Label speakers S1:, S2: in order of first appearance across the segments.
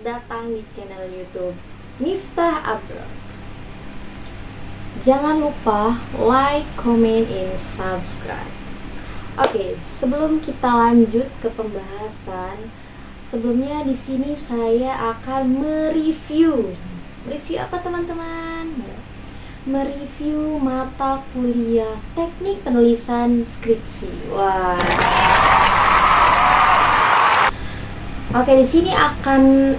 S1: datang di channel YouTube Miftah Abrar. Jangan lupa like, comment, and subscribe. Oke, sebelum kita lanjut ke pembahasan, sebelumnya di sini saya akan mereview apa teman-teman? Mereview mata kuliah teknik penulisan skripsi. Wah. Oke, di sini akan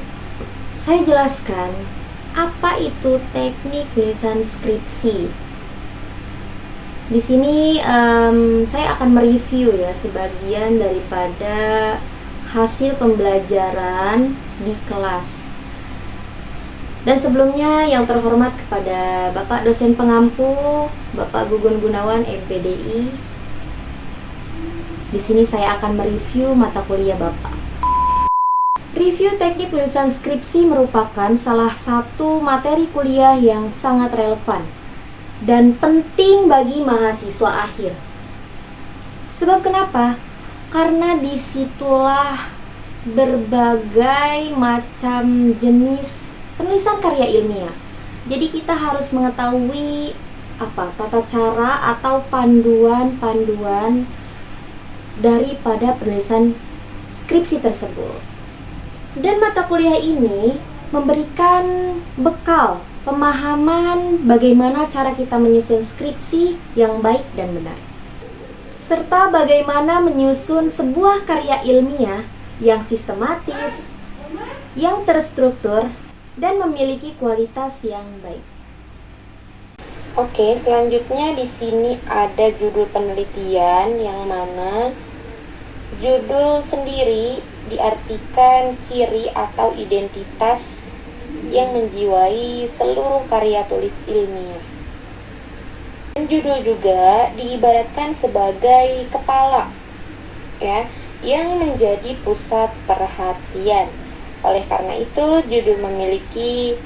S1: saya jelaskan apa itu teknik penulisan skripsi. Di sini saya akan mereview ya sebagian daripada hasil pembelajaran di kelas. Dan sebelumnya yang terhormat kepada Bapak dosen pengampu, Bapak Gugun Gunawan MPDI. Di sini saya akan mereview mata kuliah Bapak. Review teknik penulisan skripsi merupakan salah satu materi kuliah yang sangat relevan dan penting bagi mahasiswa akhir. Sebab kenapa? Karena disitulah berbagai macam jenis penulisan karya ilmiah. Jadi kita harus mengetahui tata cara atau panduan-panduan daripada penulisan skripsi tersebut. Dan mata kuliah ini memberikan bekal pemahaman bagaimana cara kita menyusun skripsi yang baik dan benar, serta bagaimana menyusun sebuah karya ilmiah yang sistematis, yang terstruktur, dan memiliki kualitas yang baik.
S2: Oke, selanjutnya di sini ada judul penelitian yang mana judul sendiri diartikan ciri atau identitas yang menjiwai seluruh karya tulis ilmiah. Dan judul juga diibaratkan sebagai kepala ya, yang menjadi pusat perhatian. Oleh karena itu, judul memiliki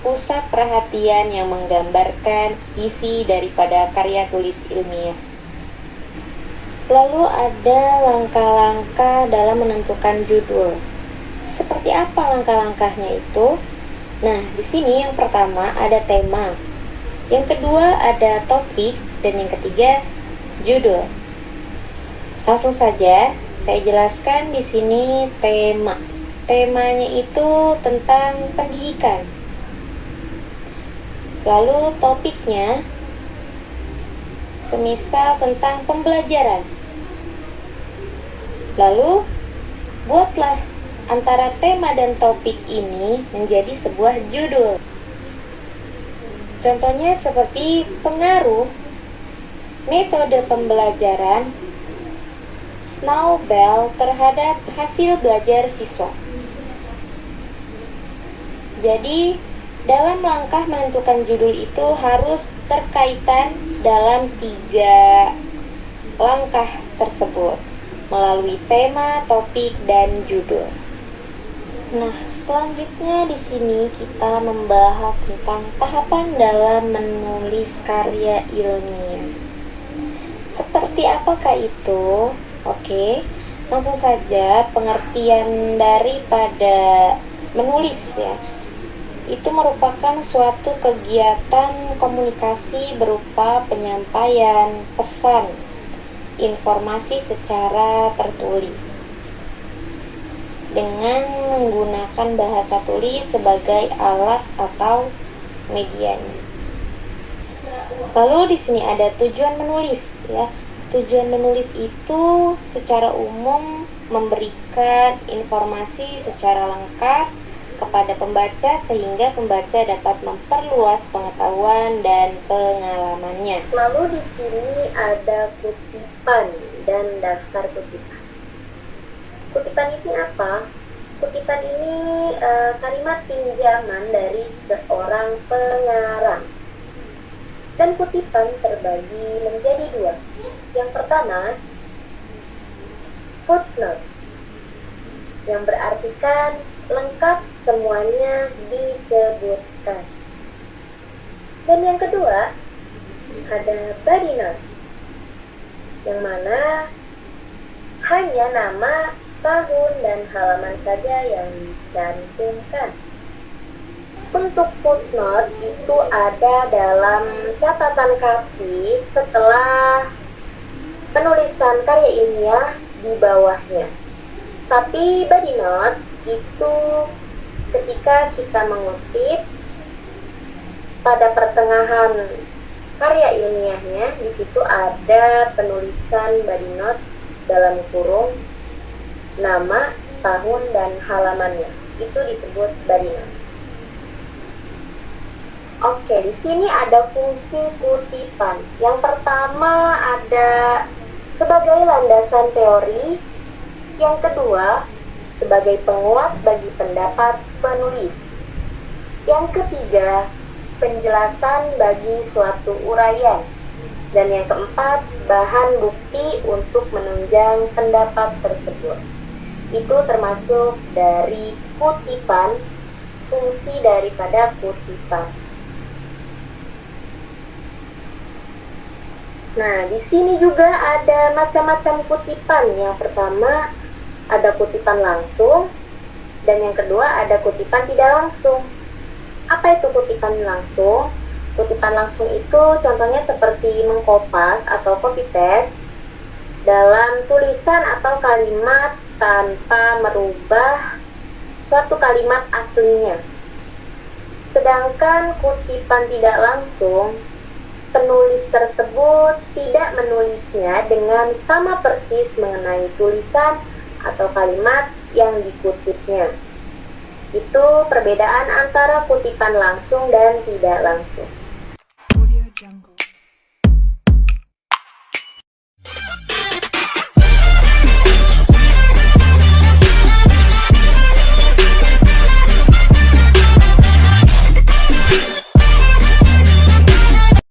S2: pusat perhatian yang menggambarkan isi daripada karya tulis ilmiah. Lalu ada langkah-langkah dalam menentukan judul. Seperti apa langkah-langkahnya itu? Nah, di sini yang pertama ada tema, yang kedua ada topik, dan yang ketiga judul. Langsung saja saya jelaskan di sini tema. Temanya itu tentang pendidikan. Lalu topiknya semisal tentang pembelajaran. Lalu buatlah antara tema dan topik ini menjadi sebuah judul. Contohnya seperti pengaruh metode pembelajaran Snowball terhadap hasil belajar siswa. Jadi, dalam langkah menentukan judul itu harus terkaitan dalam 3 langkah tersebut melalui tema, topik, dan judul. Nah, selanjutnya di sini kita membahas tentang tahapan dalam menulis karya ilmiah. Seperti apakah itu? Oke, langsung saja pengertian daripada menulis ya. Itu merupakan suatu kegiatan komunikasi berupa penyampaian pesan, informasi secara tertulis dengan menggunakan bahasa tulis sebagai alat atau medianya. Lalu di sini ada tujuan menulis ya. Tujuan menulis itu secara umum memberikan informasi secara lengkap kepada pembaca sehingga pembaca dapat memperluas pengetahuan dan pengalamannya. Lalu di sini ada kutipan dan daftar kutipan. Kutipan ini apa? Kutipan ini kalimat pinjaman dari seorang pengarang. Dan kutipan terbagi menjadi 2. Yang pertama, footnote, yang berartikan lengkap semuanya disebutkan. Dan yang kedua, ada body note, yang mana hanya nama
S1: tahun dan halaman saja yang dicantumkan. Untuk footnote itu ada dalam catatan kaki setelah penulisan karya ilmiah di bawahnya. Tapi body note itu ketika kita mengutip pada pertengahan karya ilmiahnya, di situ ada penulisan body note dalam kurung nama, tahun, dan halamannya. Itu disebut body note. Oke, di sini ada fungsi kutipan. Yang pertama ada sebagai landasan teori, yang kedua sebagai penguat bagi pendapat penulis, yang ketiga penjelasan bagi suatu uraian, dan yang keempat bahan bukti untuk menunjang pendapat tersebut. Itu termasuk dari kutipan, fungsi daripada kutipan. Nah, di sini juga ada macam-macam kutipan. Yang pertama ada kutipan langsung, dan yang kedua ada kutipan tidak langsung. Apa itu kutipan langsung? Kutipan langsung itu contohnya seperti mengkopas atau copy paste dalam tulisan atau kalimat tanpa merubah suatu kalimat aslinya. Sedangkan kutipan tidak langsung, penulis tersebut tidak menulisnya dengan sama persis mengenai tulisan atau kalimat yang dikutipnya. Itu perbedaan antara kutipan langsung dan tidak langsung.
S3: Audio Jungle.